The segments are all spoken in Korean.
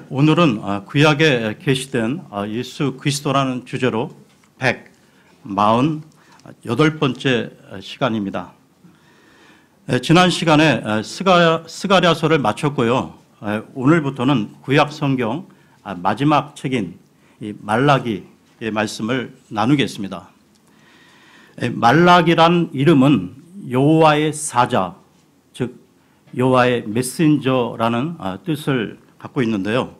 오늘은 구약에 계시된 예수 그리스도라는 주제로 148번째 시간입니다. 지난 시간에 스가랴서를 마쳤고요. 오늘부터는 구약 성경 마지막 책인 말라기의 말씀을 나누겠습니다. 말라기란 이름은 여호와의 사자, 즉 여호와의 메신저라는 뜻을 갖고 있는데요.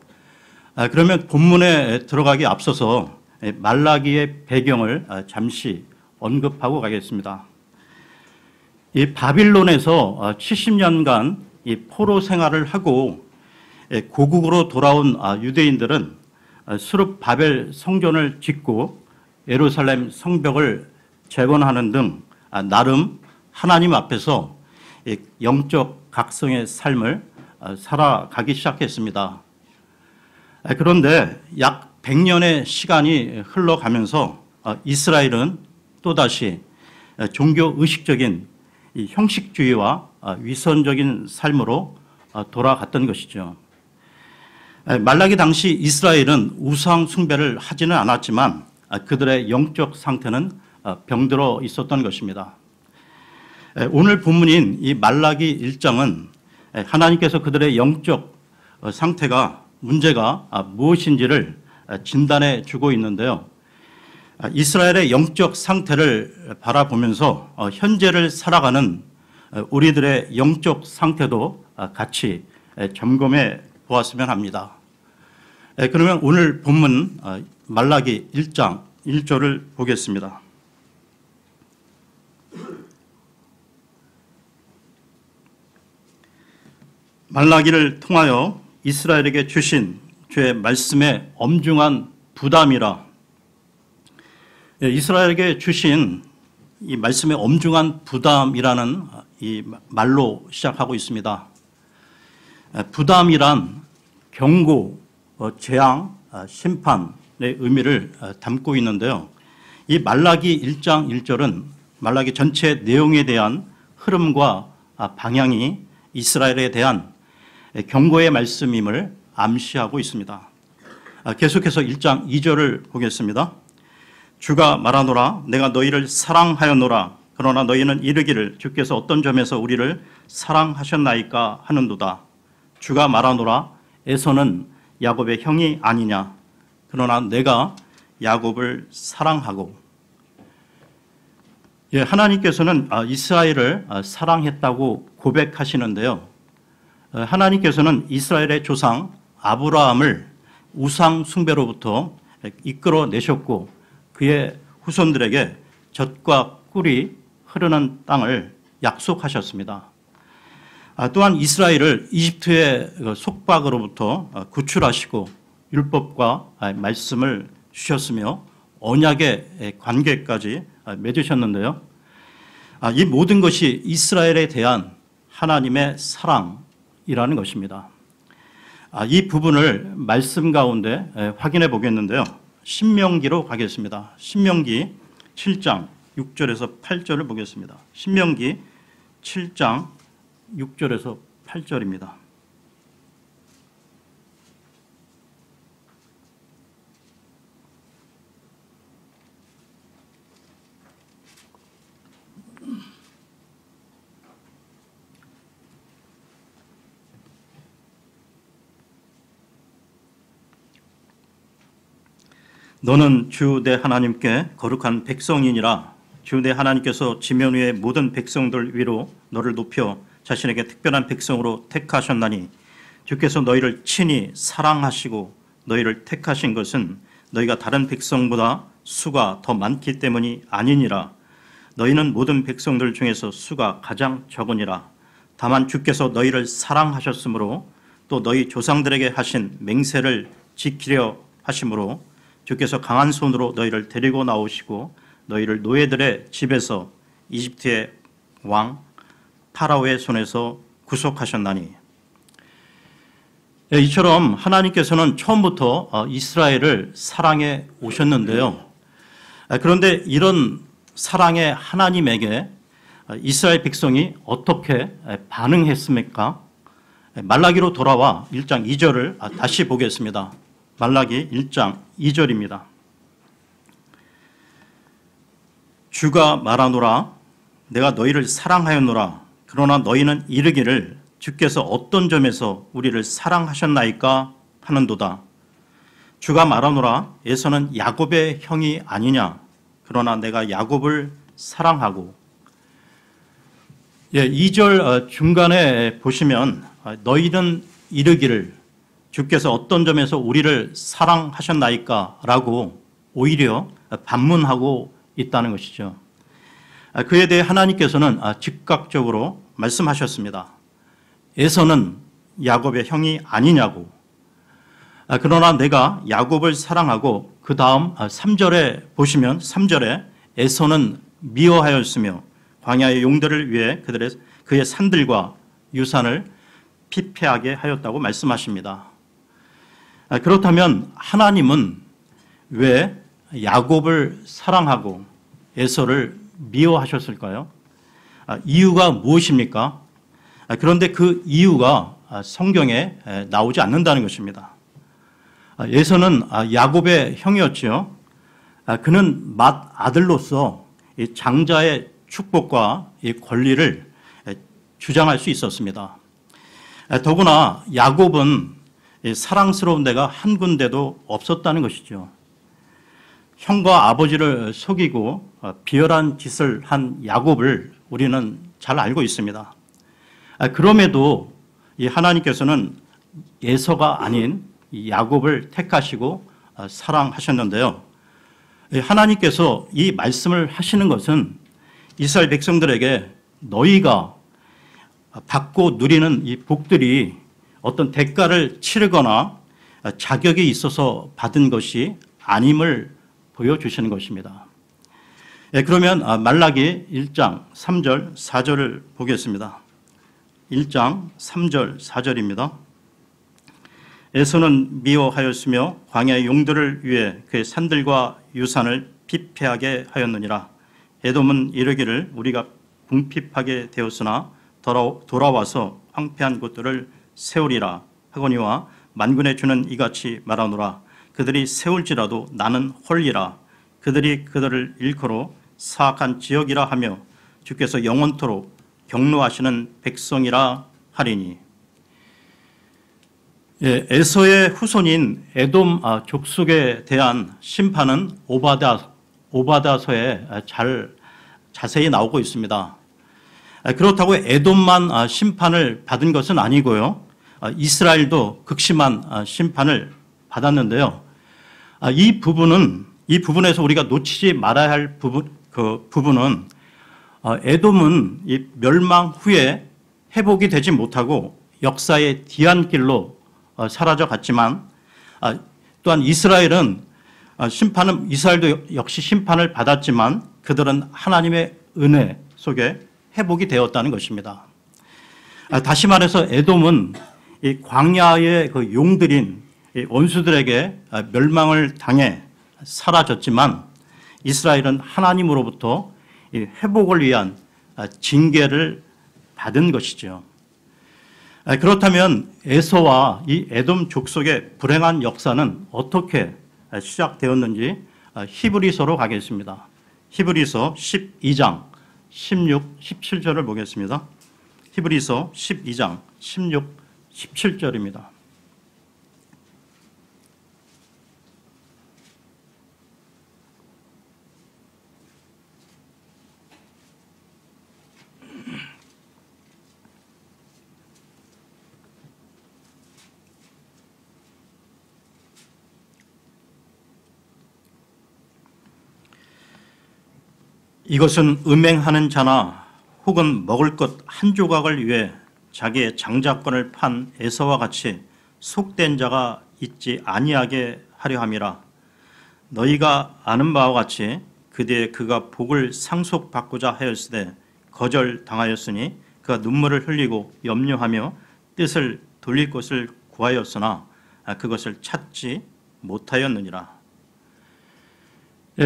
그러면 본문에 들어가기 앞서서 말라기의 배경을 잠시 언급하고 가겠습니다. 이 바빌론에서 70년간 이 포로 생활을 하고 고국으로 돌아온 유대인들은 수룹 바벨 성전을 짓고 예루살렘 성벽을 재건하는 등 나름 하나님 앞에서 영적 각성의 삶을 살아가기 시작했습니다. 그런데 약 100년의 시간이 흘러가면서 이스라엘은 또다시 종교 의식적인 형식주의와 위선적인 삶으로 돌아갔던 것이죠. 말라기 당시 이스라엘은 우상 숭배를 하지는 않았지만 그들의 영적 상태는 병들어 있었던 것입니다. 오늘 본문인 이 말라기 1장은 하나님께서 그들의 영적 문제가 무엇인지를 진단해 주고 있는데요. 이스라엘의 영적 상태를 바라보면서 현재를 살아가는 우리들의 영적 상태도 같이 점검해 보았으면 합니다. 그러면 오늘 본문 말라기 1장 1절을 보겠습니다. 말라기를 통하여 이스라엘에게 주신 주의 말씀의 엄중한 부담이라. 이스라엘에게 주신 이 말씀의 엄중한 부담이라는 이 말로 시작하고 있습니다. 부담이란 경고, 재앙, 심판의 의미를 담고 있는데요. 이 말라기 1장 1절은 말라기 전체 내용에 대한 흐름과 방향이 이스라엘에 대한 경고의 말씀임을 암시하고 있습니다. 계속해서 1장 2절을 보겠습니다. 주가 말하노라 내가 너희를 사랑하였노라 그러나 너희는 이르기를 주께서 어떤 점에서 우리를 사랑하셨나이까 하는도다. 주가 말하노라 에서는 야곱의 형이 아니냐 그러나 내가 야곱을 사랑하고. 하나님께서는 이스라엘을 사랑했다고 고백하시는데요. 하나님께서는 이스라엘의 조상 아브라함을 우상 숭배로부터 이끌어내셨고 그의 후손들에게 젖과 꿀이 흐르는 땅을 약속하셨습니다. 또한 이스라엘을 이집트의 속박으로부터 구출하시고 율법과 말씀을 주셨으며 언약의 관계까지 맺으셨는데요. 이 모든 것이 이스라엘에 대한 하나님의 사랑이라는 것입니다. 이 부분을 말씀 가운데 확인해 보겠는데요. 신명기로 가겠습니다. 신명기 7장 6절에서 8절을 보겠습니다. 신명기 7장 6절에서 8절입니다. 너는 주 내 하나님께 거룩한 백성이니라. 주 내 하나님께서 지면 위의 모든 백성들 위로 너를 높여 자신에게 특별한 백성으로 택하셨나니 주께서 너희를 친히 사랑하시고 너희를 택하신 것은 너희가 다른 백성보다 수가 더 많기 때문이 아니니라. 너희는 모든 백성들 중에서 수가 가장 적으니라. 다만 주께서 너희를 사랑하셨으므로 또 너희 조상들에게 하신 맹세를 지키려 하심으로 주께서 강한 손으로 너희를 데리고 나오시고 너희를 노예들의 집에서 이집트의 왕 파라오의 손에서 구속하셨나니. 이처럼 하나님께서는 처음부터 이스라엘을 사랑해 오셨는데요. 그런데 이런 사랑의 하나님에게 이스라엘 백성이 어떻게 반응했습니까? 말라기로 돌아와 1장 2절을 다시 보겠습니다. 말라기 1장 2절입니다. 주가 말하노라 내가 너희를 사랑하였노라 그러나 너희는 이르기를 주께서 어떤 점에서 우리를 사랑하셨나이까 하는도다. 주가 말하노라 에서는 야곱의 형이 아니냐 그러나 내가 야곱을 사랑하고 2절 중간에 보시면 너희는 이르기를 주께서 어떤 점에서 우리를 사랑하셨나이까 라고 오히려 반문하고 있다는 것이죠. 그에 대해 하나님께서는 즉각적으로 말씀하셨습니다. 에서는 야곱의 형이 아니냐고. 그러나 내가 야곱을 사랑하고 그 다음 3절에 보시면 3절에 에서는 미워하였으며 광야의 용들을 위해 그의 산들과 유산을 피폐하게 하였다고 말씀하십니다. 그렇다면 하나님은 왜 야곱을 사랑하고 에서를 미워하셨을까요? 이유가 무엇입니까? 그런데 그 이유가 성경에 나오지 않는다는 것입니다. 에서는 야곱의 형이었지요. 그는 맏아들로서 장자의 축복과 권리를 주장할 수 있었습니다. 더구나 야곱은 사랑스러운 데가 한 군데도 없었다는 것이죠. 형과 아버지를 속이고 비열한 짓을 한 야곱을 우리는 잘 알고 있습니다. 그럼에도 하나님께서는 에서가 아닌 야곱을 택하시고 사랑하셨는데요. 하나님께서 이 말씀을 하시는 것은 이스라엘 백성들에게 너희가 받고 누리는 이 복들이 어떤 대가를 치르거나 자격이 있어서 받은 것이 아님을 보여주시는 것입니다. 그러면 말라기 1장 3절 4절을 보겠습니다. 1장 3절 4절입니다. 에서는 미워하였으며 광야의 용들을 위해 그의 산들과 유산을 피폐하게 하였느니라. 에돔은 이르기를 우리가 궁핍하게 되었으나 돌아와서 황폐한 곳들을 세우리라 하거니와 만군의 주는 이같이 말하노라. 그들이 세울지라도 나는 홀리라. 그들이 그들을 일컬어 사악한 지역이라 하며 주께서 영원토록 경노하시는 백성이라 하리니. 에서의 후손인 에돔 족속에 대한 심판은 오바다서에 자세히 나오고 있습니다. 그렇다고 에돔만 심판을 받은 것은 아니고요. 이스라엘도 극심한 심판을 받았는데요. 이 부분에서 우리가 놓치지 말아야 할 부분은 에돔은 이 멸망 후에 회복이 되지 못하고 역사의 뒤안길로 사라져 갔지만 또한 이스라엘도 역시 심판을 받았지만 그들은 하나님의 은혜 속에 회복이 되었다는 것입니다. 다시 말해서 에돔은 이 광야의 그 용들인 원수들에게 멸망을 당해 사라졌지만 이스라엘은 하나님으로부터 회복을 위한 징계를 받은 것이죠. 그렇다면 에서와 이 에돔 족속의 불행한 역사는 어떻게 시작되었는지 히브리서로 가겠습니다. 히브리서 12장 16, 17절을 보겠습니다. 히브리서 12장 16, 17절입니다. 이것은 음행하는 자나 혹은 먹을 것 한 조각을 위해 자기의 장자권을 판 에서와 같이 속된 자가 있지 아니하게 하려 함이라. 너희가 아는 바와 같이 그대의 그가 복을 상속받고자 하였으되 거절당하였으니 그가 눈물을 흘리고 염려하며 뜻을 돌릴 것을 구하였으나 그것을 찾지 못하였느니라.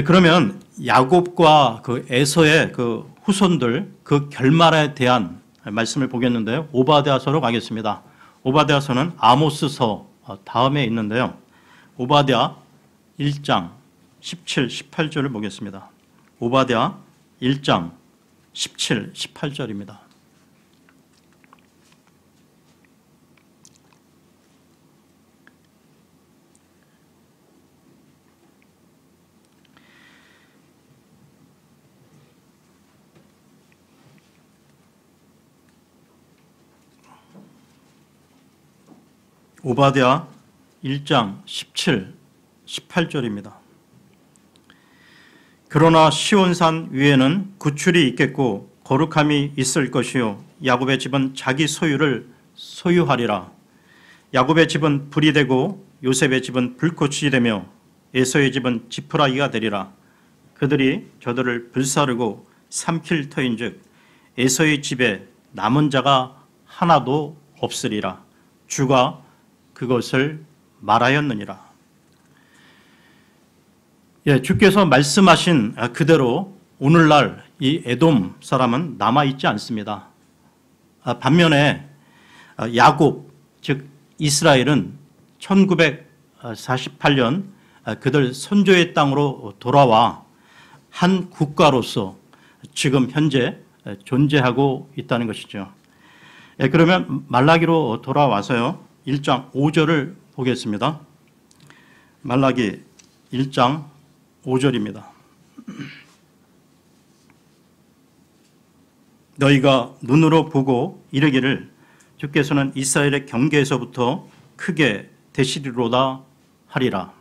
그러면 야곱과 그 에서의 그 후손들 그 결말에 대한 말씀을 보겠는데요. 오바댜서로 가겠습니다. 오바댜서는 아모스서 다음에 있는데요. 오바댜 1장 17, 18절을 보겠습니다. 오바댜 1장 17, 18절입니다. 오바댜 1장 17, 18절입니다. 그러나 시온산 위에는 구출이 있겠고 거룩함이 있을 것이요 야곱의 집은 자기 소유를 소유하리라. 야곱의 집은 불이 되고 요셉의 집은 불꽃이 되며 에서의 집은 지푸라기가 되리라. 그들이 저들을 불사르고 삼킬 터인즉 에서의 집에 남은 자가 하나도 없으리라. 주가 그것을 말하였느니라. 주께서 말씀하신 그대로 오늘날 이 에돔 사람은 남아있지 않습니다. 반면에 야곱, 즉 이스라엘은 1948년 그들 선조의 땅으로 돌아와 한 국가로서 지금 현재 존재하고 있다는 것이죠. 그러면 말라기로 돌아와서요. 1장 5절을 보겠습니다. 말라기 1장 5절입니다. 너희가 눈으로 보고 이르기를 주께서는 이스라엘의 경계에서부터 크게 되시리로다 하리라.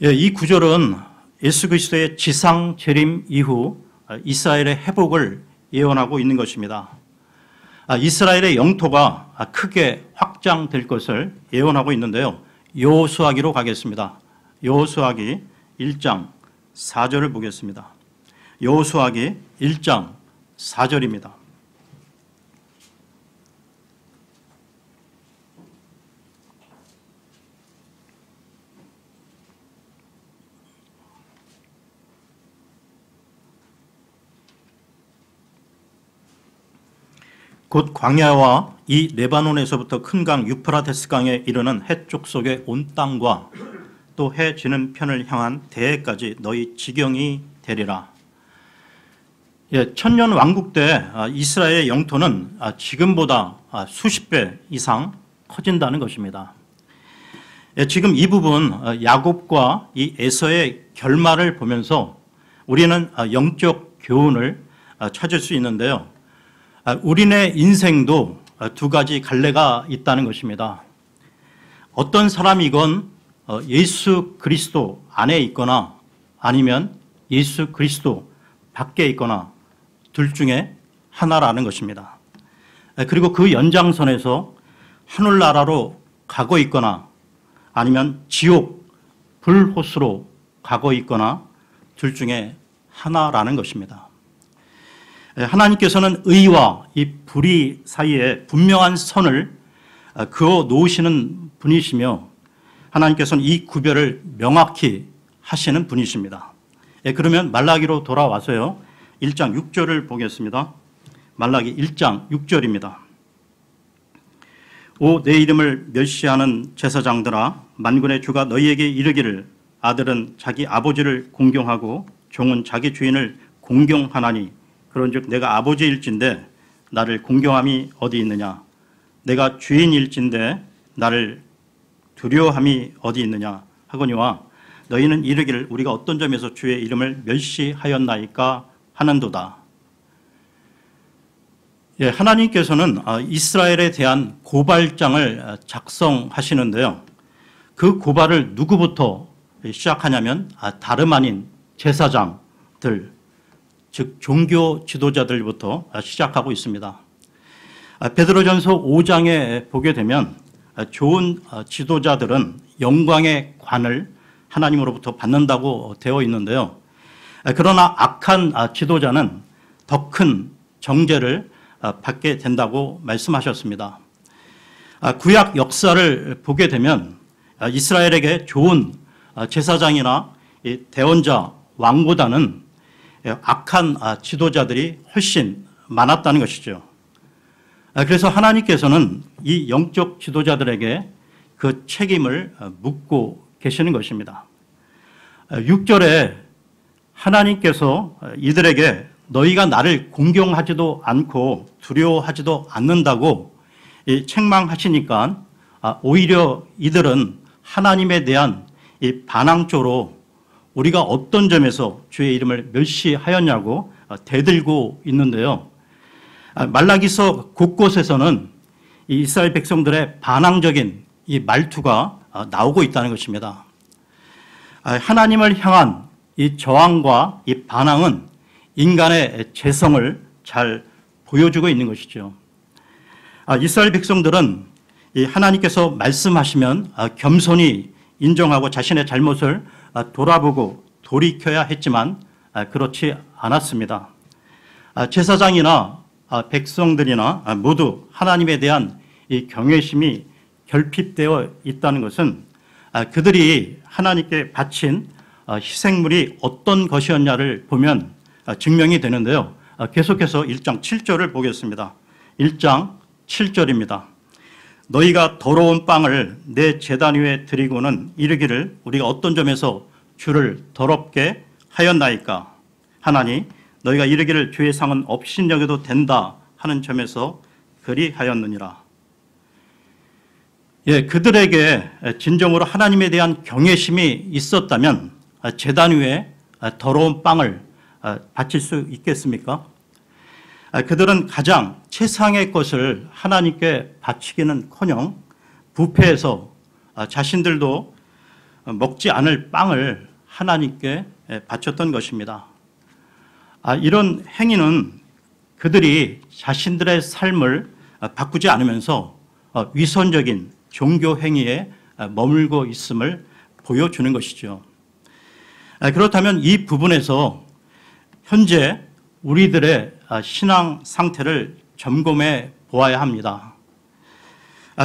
이 구절은 예수 그리스도의 지상 재림 이후 이스라엘의 회복을 예언하고 있는 것입니다. 이스라엘의 영토가 크게 확장될 것을 예언하고 있는데요. 여호수아기로 가겠습니다. 여호수아기 1장 4절을 보겠습니다. 여호수아기 1장 4절입니다. 곧 광야와 이 레바논에서부터 큰 강 유프라테스 강에 이르는 해쪽 속의 온 땅과 또 해 지는 편을 향한 대해까지 너희 지경이 되리라. 천년 왕국 때 이스라엘의 영토는 지금보다 수십 배 이상 커진다는 것입니다. 지금 이 부분 야곱과 이 에서의 결말을 보면서 우리는 영적 교훈을 찾을 수 있는데요. 우리네 인생도 두 가지 갈래가 있다는 것입니다. 어떤 사람이건 예수 그리스도 안에 있거나 아니면 예수 그리스도 밖에 있거나 둘 중에 하나라는 것입니다. 그리고 그 연장선에서 하늘나라로 가고 있거나 아니면 지옥 불호수로 가고 있거나 둘 중에 하나라는 것입니다. 하나님께서는 의와 이 불의 사이에 분명한 선을 그어 놓으시는 분이시며 하나님께서는 이 구별을 명확히 하시는 분이십니다. 그러면 말라기로 돌아와서요. 1장 6절을 보겠습니다. 말라기 1장 6절입니다. 오 내 이름을 멸시하는 제사장들아 만군의 주가 너희에게 이르기를 아들은 자기 아버지를 공경하고 종은 자기 주인을 공경하나니 그런즉 내가 아버지일진데 나를 공경함이 어디 있느냐 내가 주인일진데 나를 두려워함이 어디 있느냐 하거니와 너희는 이르기를 우리가 어떤 점에서 주의 이름을 멸시하였나이까 하는도다. 하나님께서는 이스라엘에 대한 고발장을 작성하시는데요. 그 고발을 누구부터 시작하냐면 다름 아닌 제사장들, 즉 종교 지도자들부터 시작하고 있습니다. 베드로전서 5장에 보게 되면 좋은 지도자들은 영광의 관을 하나님으로부터 받는다고 되어 있는데요. 그러나 악한 지도자는 더 큰 정죄를 받게 된다고 말씀하셨습니다. 구약 역사를 보게 되면 이스라엘에게 좋은 제사장이나 대언자, 왕보다는 악한 지도자들이 훨씬 많았다는 것이죠. 그래서 하나님께서는 이 영적 지도자들에게 그 책임을 묻고 계시는 것입니다. 6절에 하나님께서 이들에게 너희가 나를 공경하지도 않고 두려워하지도 않는다고 책망하시니까 오히려 이들은 하나님에 대한 이 반항조로 우리가 어떤 점에서 주의 이름을 멸시하였냐고 대들고 있는데요. 말라기서 곳곳에서는 이 이스라엘 백성들의 반항적인 이 말투가 나오고 있다는 것입니다. 하나님을 향한 이 저항과 이 반항은 인간의 죄성을 잘 보여주고 있는 것이죠. 이스라엘 백성들은 이 하나님께서 말씀하시면 겸손히 인정하고 자신의 잘못을 돌아보고 돌이켜야 했지만 그렇지 않았습니다. 제사장이나 백성들이나 모두 하나님에 대한 이 경외심이 결핍되어 있다는 것은 그들이 하나님께 바친 희생물이 어떤 것이었냐를 보면 증명이 되는데요. 계속해서 1장 7절을 보겠습니다. 1장 7절입니다. 너희가 더러운 빵을 내 제단 위에 드리고는 이르기를 우리가 어떤 점에서 주를 더럽게 하였나이까. 하나니 너희가 이르기를 주의 상은 업신여겨도 된다 하는 점에서 그리하였느니라. 그들에게 진정으로 하나님에 대한 경외심이 있었다면 제단 위에 더러운 빵을 바칠 수 있겠습니까? 그들은 가장 최상의 것을 하나님께 바치기는커녕 부패해서 자신들도 먹지 않을 빵을 하나님께 바쳤던 것입니다. 이런 행위는 그들이 자신들의 삶을 바꾸지 않으면서 위선적인 종교 행위에 머물고 있음을 보여주는 것이죠. 그렇다면 이 부분에서 현재 우리들의 신앙 상태를 점검해 보아야 합니다.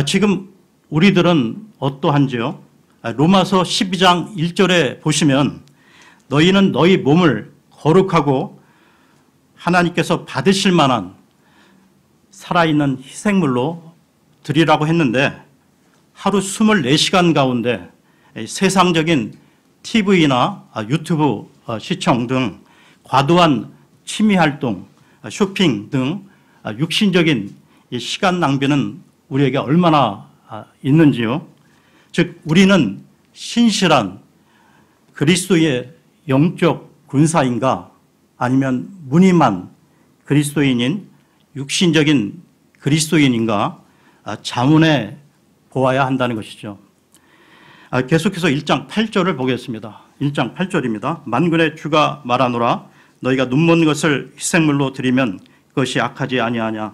지금 우리들은 어떠한지요? 로마서 12장 1절에 보시면 너희는 너희 몸을 거룩하고 하나님께서 받으실 만한 살아있는 희생물로 드리라고 했는데 하루 24시간 가운데 세상적인 TV나 유튜브 시청 등 과도한 취미활동, 쇼핑 등 육신적인 시간 낭비는 우리에게 얼마나 있는지요. 즉 우리는 신실한 그리스도의 영적 군사인가 아니면 무늬만 그리스도인인 육신적인 그리스도인인가 자문해 보아야 한다는 것이죠. 계속해서 1장 8절을 보겠습니다. 1장 8절입니다. 만군의 주가 말하노라 너희가 눈먼 것을 희생물로 드리면 그것이 악하지 아니하냐.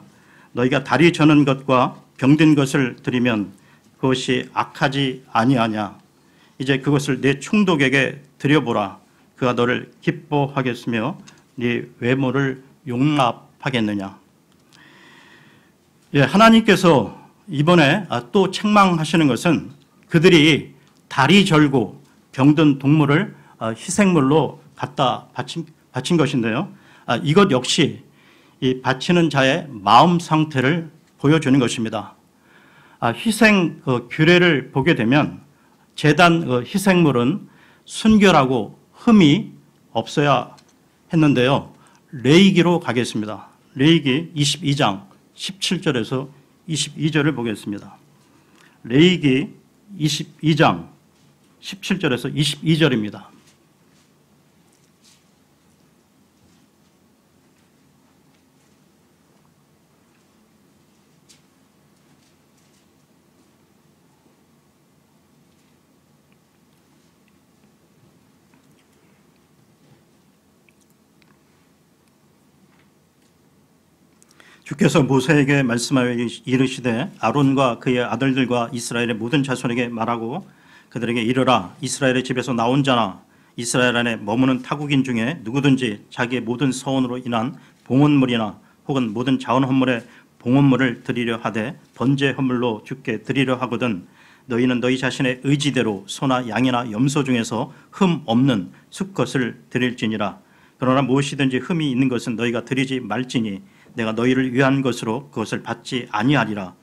너희가 다리 저는 것과 병든 것을 드리면 그것이 악하지 아니하냐. 이제 그것을 내 총독에게 드려보라. 그가 너를 기뻐하겠으며 네 외모를 용납하겠느냐. 하나님께서 이번에 또 책망하시는 것은 그들이 다리 절고 병든 동물을 희생물로 갖다 바친 것인데요. 이것 역시 이 바치는 자의 마음 상태를 보여주는 것입니다. 희생 규례를 보게 되면 제단 희생물은 순결하고 흠이 없어야 했는데요. 레위기로 가겠습니다. 레위기 22장 17절에서 22절을 보겠습니다. 레위기 22장 17절에서 22절입니다. 주께서 모세에게 말씀하여 이르시되 아론과 그의 아들들과 이스라엘의 모든 자손에게 말하고 그들에게 이르라. 이스라엘의 집에서 나온 자나 이스라엘 안에 머무는 타국인 중에 누구든지 자기의 모든 서원으로 인한 봉헌물이나 혹은 모든 자원 헌물에 봉헌물을 드리려 하되 번제 헌물로 주께 드리려 하거든 너희는 너희 자신의 의지대로 소나 양이나 염소 중에서 흠 없는 수컷을 드릴지니라. 그러나 무엇이든지 흠이 있는 것은 너희가 드리지 말지니 내가 너희를 위한 것으로 그것을 받지 아니하리라.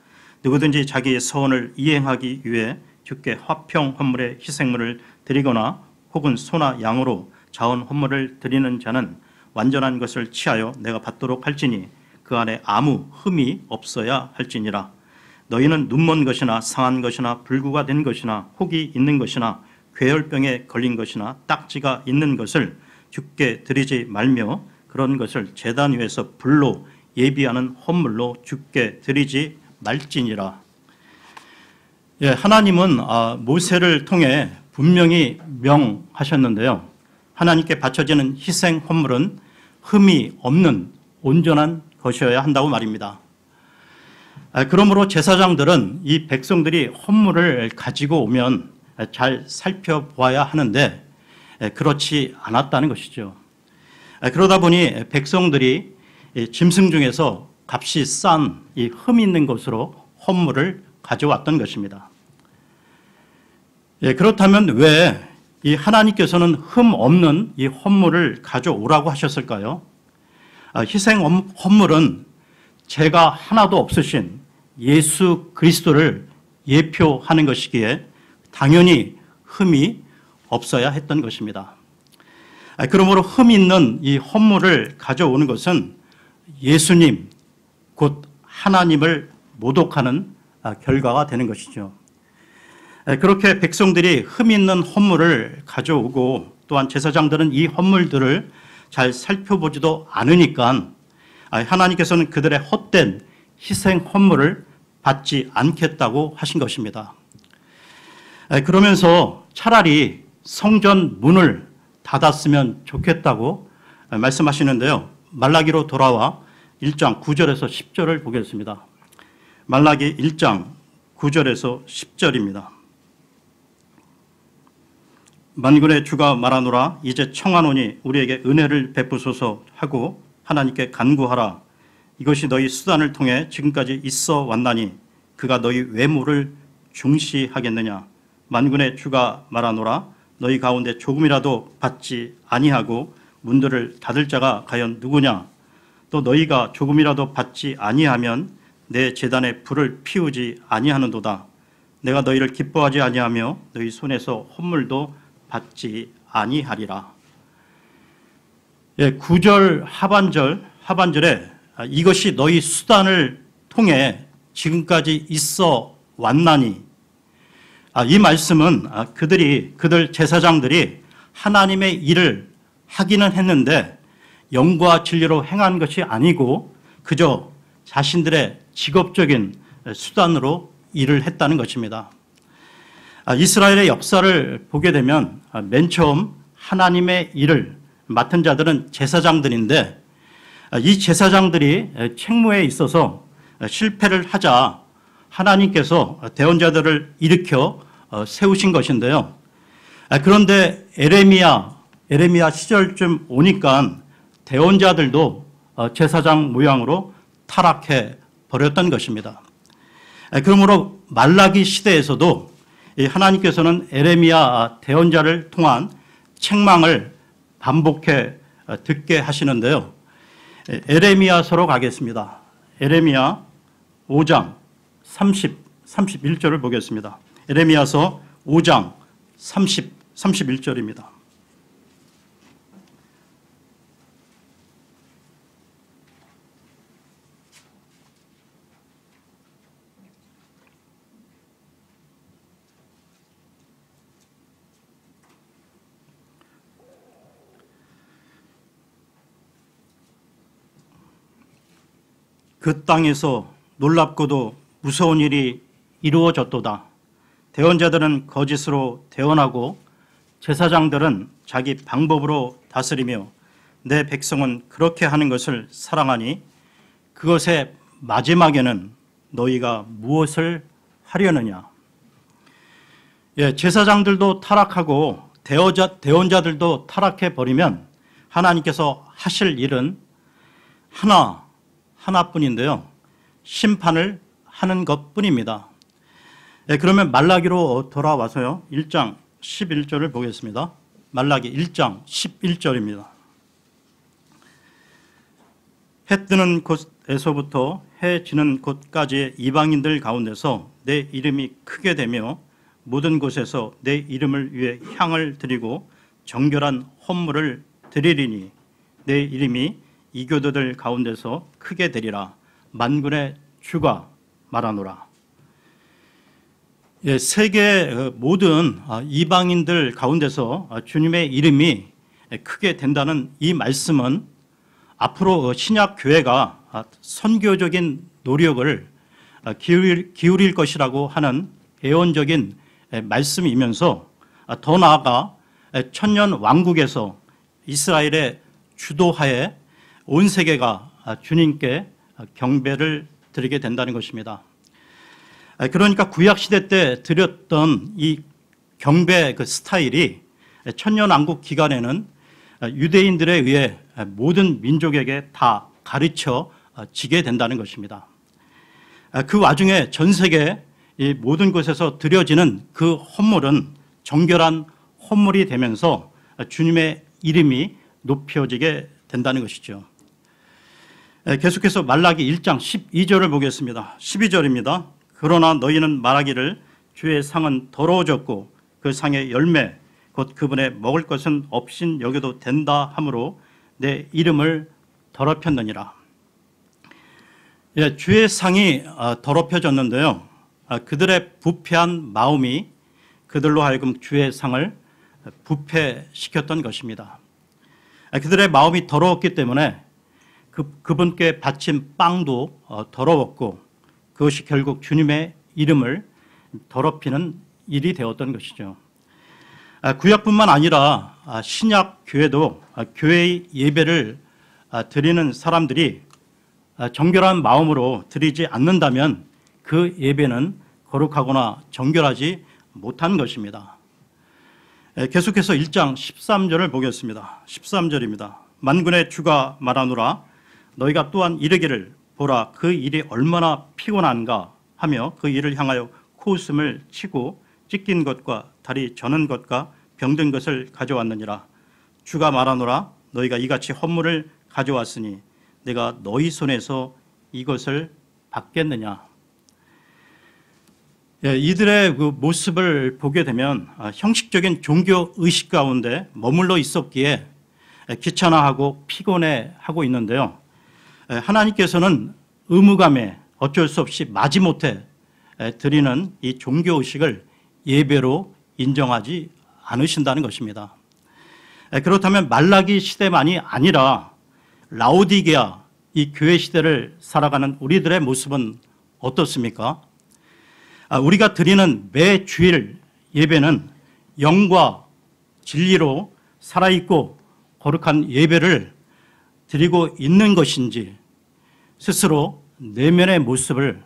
누구든지 자기의 서원을 이행하기 위해 주께 화평 헌물의 희생물을 드리거나 혹은 소나 양으로 자원 헌물을 드리는 자는 완전한 것을 취하여 내가 받도록 할지니 그 안에 아무 흠이 없어야 할지니라. 너희는 눈먼 것이나 상한 것이나 불구가 된 것이나 혹이 있는 것이나 괴혈병에 걸린 것이나 딱지가 있는 것을 주께 드리지 말며 그런 것을 제단 위에서 불로 예비하는 헌물로 주께 드리지 말지니라. 예, 하나님은 모세를 통해 분명히 명하셨는데요. 하나님께 바쳐지는 희생 헌물은 흠이 없는 온전한 것이어야 한다고 말입니다. 그러므로 제사장들은 이 백성들이 헌물을 가지고 오면 잘 살펴보아야 하는데 그렇지 않았다는 것이죠. 그러다 보니 백성들이 짐승 중에서 값이 싼 이 흠 있는 것으로 헌물을 가져왔던 것입니다. 그렇다면 왜 이 하나님께서는 흠 없는 이 헌물을 가져오라고 하셨을까요? 희생 헌물은 죄가 하나도 없으신 예수 그리스도를 예표하는 것이기에 당연히 흠이 없어야 했던 것입니다. 그러므로 흠 있는 이 헌물을 가져오는 것은 예수님, 곧 하나님을 모독하는 결과가 되는 것이죠. 그렇게 백성들이 흠 있는 헌물을 가져오고 또한 제사장들은 이 헌물들을 잘 살펴보지도 않으니까 하나님께서는 그들의 헛된 희생 헌물을 받지 않겠다고 하신 것입니다. 그러면서 차라리 성전 문을 닫았으면 좋겠다고 말씀하시는데요. 말라기로 돌아와 1장 9절에서 10절을 보겠습니다. 말라기 1장 9절에서 10절입니다. 만군의 주가 말하노라. 이제 청하노니 우리에게 은혜를 베푸소서 하고 하나님께 간구하라. 이것이 너희 수단을 통해 지금까지 있어 왔나니 그가 너희 외모를 중시하겠느냐. 만군의 주가 말하노라. 너희 가운데 조금이라도 받지 아니하고 문들을 닫을 자가 과연 누구냐. 또 너희가 조금이라도 받지 아니하면 내 제단에 불을 피우지 아니하는도다. 내가 너희를 기뻐하지 아니하며 너희 손에서 헌물도 받지 아니하리라. 9절 하반절에 이것이 너희 수단을 통해 지금까지 있어 왔나니, 이 말씀은 그들 제사장들이 하나님의 일을 하기는 했는데 영과 진리로 행한 것이 아니고 그저 자신들의 직업적인 수단으로 일을 했다는 것입니다. 이스라엘의 역사를 보게 되면 맨 처음 하나님의 일을 맡은 자들은 제사장들인데 이 제사장들이 책무에 있어서 실패를 하자 하나님께서 대언자들을 일으켜 세우신 것인데요. 그런데 에레미야 시절쯤 오니까 대언자들도 제사장 모양으로 타락해 버렸던 것입니다. 그러므로 말라기 시대에서도 하나님께서는 에레미야 대언자를 통한 책망을 반복해 듣게 하시는데요. 에레미야서로 가겠습니다. 에레미야 5장 31절을 보겠습니다. 에레미야서 5장 31절입니다. 그 땅에서 놀랍고도 무서운 일이 이루어졌도다. 대언자들은 거짓으로 대언하고 제사장들은 자기 방법으로 다스리며 내 백성은 그렇게 하는 것을 사랑하니 그것의 마지막에는 너희가 무엇을 하려느냐. 제사장들도 타락하고 대언자들도 타락해 버리면 하나님께서 하실 일은 하나뿐인데요. 심판을 하는 것뿐입니다. 그러면 말라기로 돌아와서요. 1장 11절을 보겠습니다. 말라기 1장 11절입니다. 하늘에서부터 해 지는 곳까지의 이방인들 가운데서 내 이름이 크게 되며 모든 곳에서 내 이름을 위해 향을 드리고 정결한 헌물을 드리리니 내 이름이 이교도들 가운데서 크게 되리라. 만군의 주가 말하노라. 예, 세계 모든 이방인들 가운데서 주님의 이름이 크게 된다는 이 말씀은 앞으로 신약 교회가 선교적인 노력을 기울일 것이라고 하는 예언적인 말씀이면서 더 나아가 천년 왕국에서 이스라엘의 주도하에 온 세계가 주님께 경배를 드리게 된다는 것입니다. 그러니까 구약시대 때 드렸던 이 경배 그 스타일이 천년 왕국 기간에는 유대인들에 의해 모든 민족에게 다 가르쳐 지게 된다는 것입니다. 그 와중에 전 세계 이 모든 곳에서 드려지는 그 헌물은 정결한 헌물이 되면서 주님의 이름이 높여지게 된다는 것이죠. 계속해서 말라기 1장 12절을 보겠습니다. 12절입니다. 그러나 너희는 말하기를 주의 상은 더러워졌고 그 상의 열매 곧 그분의 먹을 것은 없인 여겨도 된다 하므로 내 이름을 더럽혔느니라. 예, 주의 상이 더럽혀졌는데요. 그들의 부패한 마음이 그들로 하여금 주의 상을 부패시켰던 것입니다. 그들의 마음이 더러웠기 때문에 그분께 바친 빵도 더러웠고 그것이 결국 주님의 이름을 더럽히는 일이 되었던 것이죠. 구약뿐만 아니라 신약 교회도 교회의 예배를 드리는 사람들이 정결한 마음으로 드리지 않는다면 그 예배는 거룩하거나 정결하지 못한 것입니다. 계속해서 1장 13절을 보겠습니다. 13절입니다. 만군의 주가 말하노라 너희가 또한 이르기를 보라 그 일이 얼마나 피곤한가 하며 그 일을 향하여 코웃음을 치고 찢긴 것과 다리 저는 것과 병든 것을 가져왔느니라. 주가 말하노라 너희가 이같이 헌물을 가져왔으니 내가 너희 손에서 이것을 받겠느냐. 예, 이들의 그 모습을 보게 되면 형식적인 종교 의식 가운데 머물러 있었기에 귀찮아하고 피곤해하고 있는데요. 하나님께서는 의무감에 어쩔 수 없이 마지못해 드리는 이 종교 의식을 예배로 인정하지 않으신다는 것입니다. 그렇다면 말라기 시대만이 아니라 라오디게아 이 교회 시대를 살아가는 우리들의 모습은 어떻습니까? 우리가 드리는 매 주일 예배는 영과 진리로 살아있고 거룩한 예배를 드리고 있는 것인지 스스로 내면의 모습을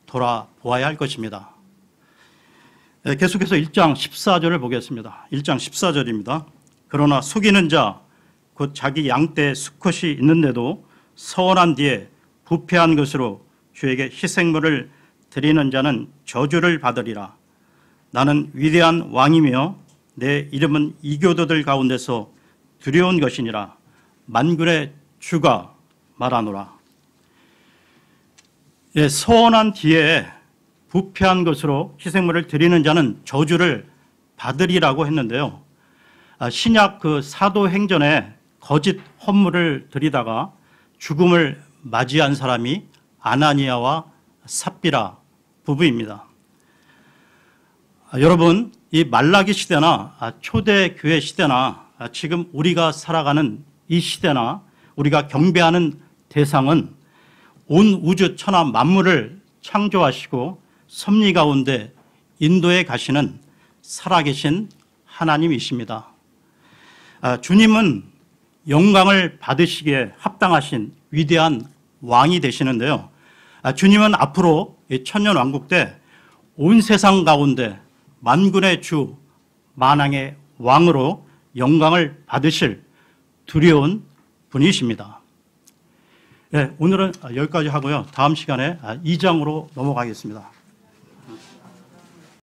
돌아보아야 할 것입니다. 계속해서 1장 14절을 보겠습니다. 1장 14절입니다. 그러나 속이는 자 곧 자기 양떼에 수컷이 있는데도 서원한 뒤에 부패한 것으로 주에게 희생물을 드리는 자는 저주를 받으리라. 나는 위대한 왕이며 내 이름은 이교도들 가운데서 두려운 것이니라. 만군의 주가 말하노라. 예, 서원한 뒤에 부패한 것으로 희생물을 드리는 자는 저주를 받으리라고 했는데요. 신약 그 사도행전에 거짓 헌물을 드리다가 죽음을 맞이한 사람이 아나니아와 삽비라 부부입니다. 여러분, 이 말라기 시대나 초대교회 시대나 지금 우리가 살아가는 이 시대나 우리가 경배하는 대상은 온 우주 천하 만물을 창조하시고 섭리 가운데 인도에 가시는 살아계신 하나님이십니다. 주님은 영광을 받으시기에 합당하신 위대한 왕이 되시는데요. 주님은 앞으로 천년왕국 때 온 세상 가운데 만군의 주, 만왕의 왕으로 영광을 받으실 두려운 분이십니다. 네, 오늘은 여기까지 하고요. 다음 시간에 2장으로 넘어가겠습니다.